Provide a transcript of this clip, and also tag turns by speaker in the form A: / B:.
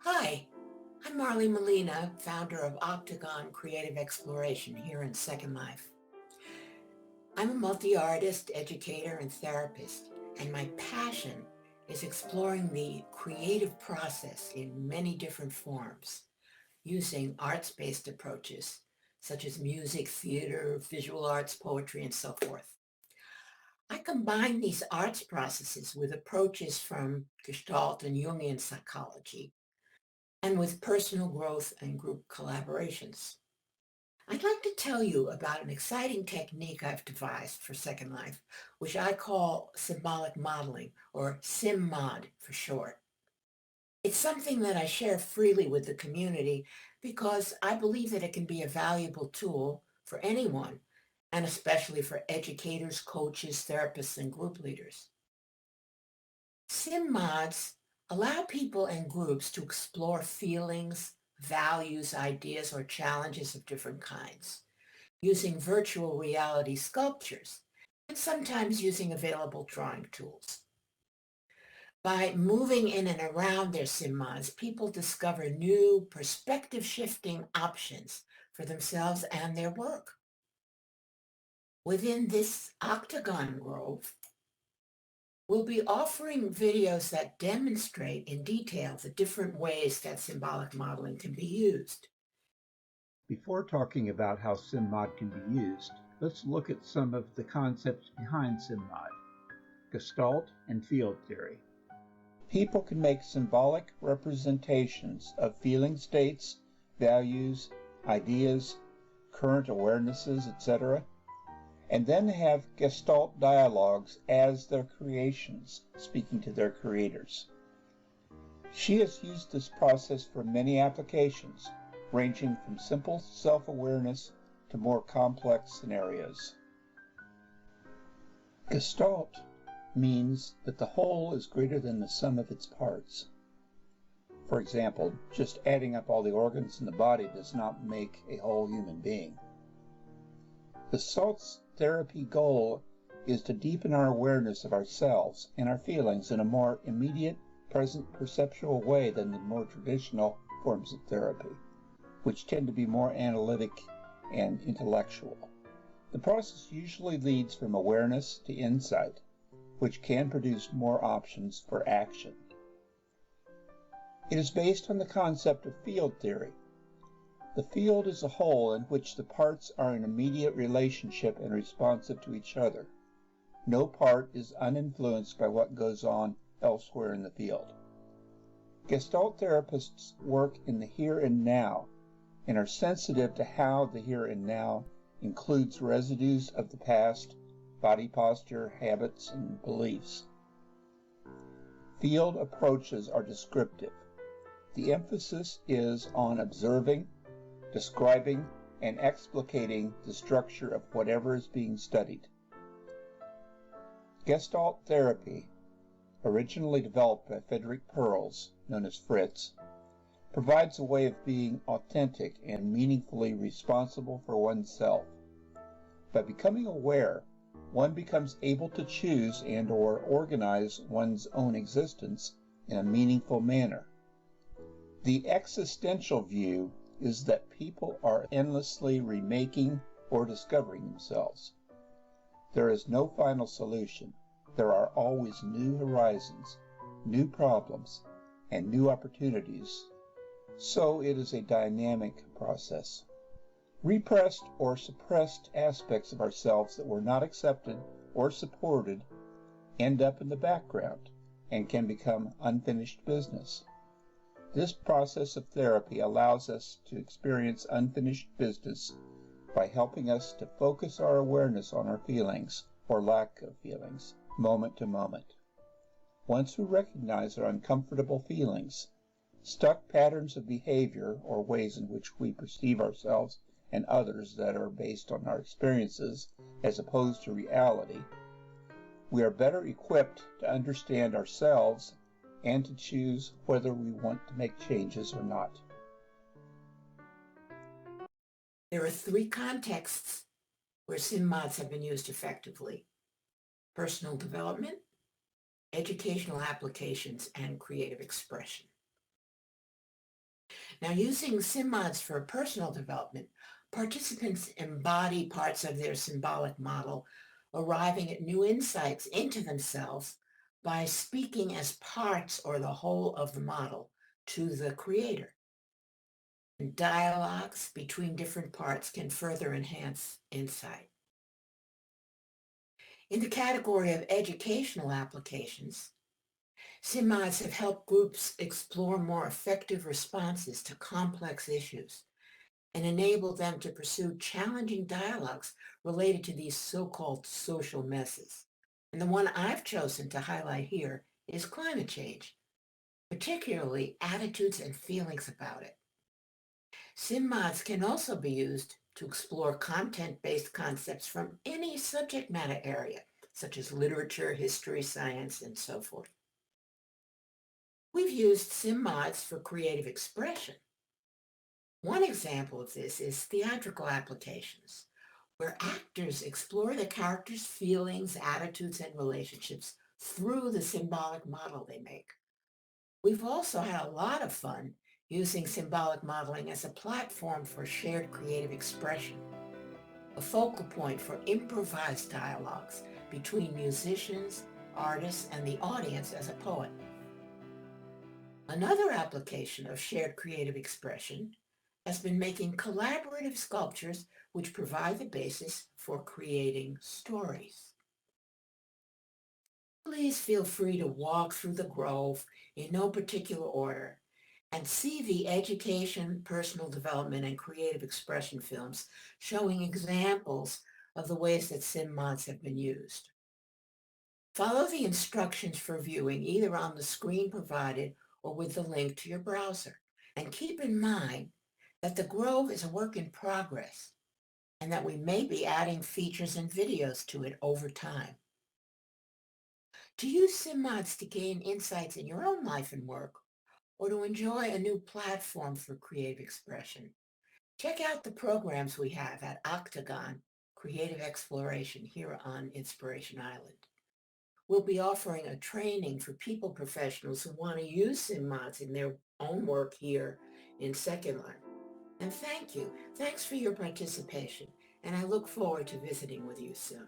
A: Hi, I'm Marly Milena, founder of Octagon Creative Exploration here in Second Life. I'm a multi-artist, educator, and therapist, and my passion is exploring the creative process in many different forms, using arts-based approaches such as music, theater, visual arts, poetry, and so forth. I combine these arts processes with approaches from Gestalt and Jungian psychology and with personal growth and group collaborations. I'd like to tell you about an exciting technique I've devised for Second Life, which I call symbolic modeling, or SymMod for short. It's something that I share freely with the community because I believe that it can be a valuable tool for anyone, and especially for educators, coaches, therapists, and group leaders. SymMods allow people and groups to explore feelings, values, ideas, or challenges of different kinds, using virtual reality sculptures, and sometimes using available drawing tools. By moving in and around their SymMods, people discover new perspective-shifting options for themselves and their work. Within this Octagon Grove, we'll be offering videos that demonstrate in detail the different ways that symbolic modeling can be used.
B: Before talking about how SymMod can be used, let's look at some of the concepts behind SymMod. Gestalt and Field Theory. People can make symbolic representations of feeling states, values, ideas, current awarenesses, etc., and then have Gestalt dialogues as their creations, speaking to their creators. She has used this process for many applications, ranging from simple self-awareness to more complex scenarios. Gestalt means that the whole is greater than the sum of its parts. For example, just adding up all the organs in the body does not make a whole human being. Gestalt's therapy goal is to deepen our awareness of ourselves and our feelings in a more immediate, present, perceptual way than the more traditional forms of therapy, which tend to be more analytic and intellectual. The process usually leads from awareness to insight, which can produce more options for action. It is based on the concept of field theory. The field is a whole in which the parts are in immediate relationship and responsive to each other. No part is uninfluenced by what goes on elsewhere in the field. Gestalt therapists work in the here and now and are sensitive to how the here and now includes residues of the past, body posture, habits, and beliefs. Field approaches are descriptive. The emphasis is on observing, describing, and explicating the structure of whatever is being studied. Gestalt therapy, originally developed by Frederick Perls, known as Fritz, provides a way of being authentic and meaningfully responsible for oneself. By becoming aware, one becomes able to choose and/or organize one's own existence in a meaningful manner. The existential view is that people are endlessly remaking or discovering themselves. There is no final solution. There are always new horizons, new problems, and new opportunities, so it is a dynamic process. Repressed or suppressed aspects of ourselves that were not accepted or supported end up in the background and can become unfinished business. This process of therapy allows us to experience unfinished business by helping us to focus our awareness on our feelings, or lack of feelings, moment to moment. Once we recognize our uncomfortable feelings, stuck patterns of behavior, or ways in which we perceive ourselves and others that are based on our experiences as opposed to reality, we are better equipped to understand ourselves and to choose whether we want to make changes or not.
A: There are three contexts where SymMods have been used effectively: personal development, educational applications, and creative expression. Now, using SymMods for personal development, participants embody parts of their symbolic model, arriving at new insights into themselves by speaking as parts or the whole of the model to the creator. And dialogues between different parts can further enhance insight. In the category of educational applications, SymMods have helped groups explore more effective responses to complex issues and enable them to pursue challenging dialogues related to these so-called social messes. And the one I've chosen to highlight here is climate change, particularly attitudes and feelings about it. SymMods can also be used to explore content-based concepts from any subject matter area, such as literature, history, science, and so forth. We've used SymMods for creative expression. One example of this is theatrical applications, where actors explore the characters' feelings, attitudes, and relationships through the symbolic model they make. We've also had a lot of fun using symbolic modeling as a platform for shared creative expression, a focal point for improvised dialogues between musicians, artists, and the audience as a poet. Another application of shared creative expression has been making collaborative sculptures which provide the basis for creating stories. Please feel free to walk through the Grove in no particular order and see the education, personal development, and creative expression films showing examples of the ways that SymMods have been used. Follow the instructions for viewing either on the screen provided or with the link to your browser. And keep in mind that the Grove is a work in progress and that we may be adding features and videos to it over time. To use SymMods to gain insights in your own life and work, or to enjoy a new platform for creative expression, check out the programs we have at Octagon Creative Exploration here on Inspiration Island. We'll be offering a training for people professionals who want to use SymMods in their own work here in Second Life. And thank you. Thanks for your participation, and I look forward to visiting with you soon.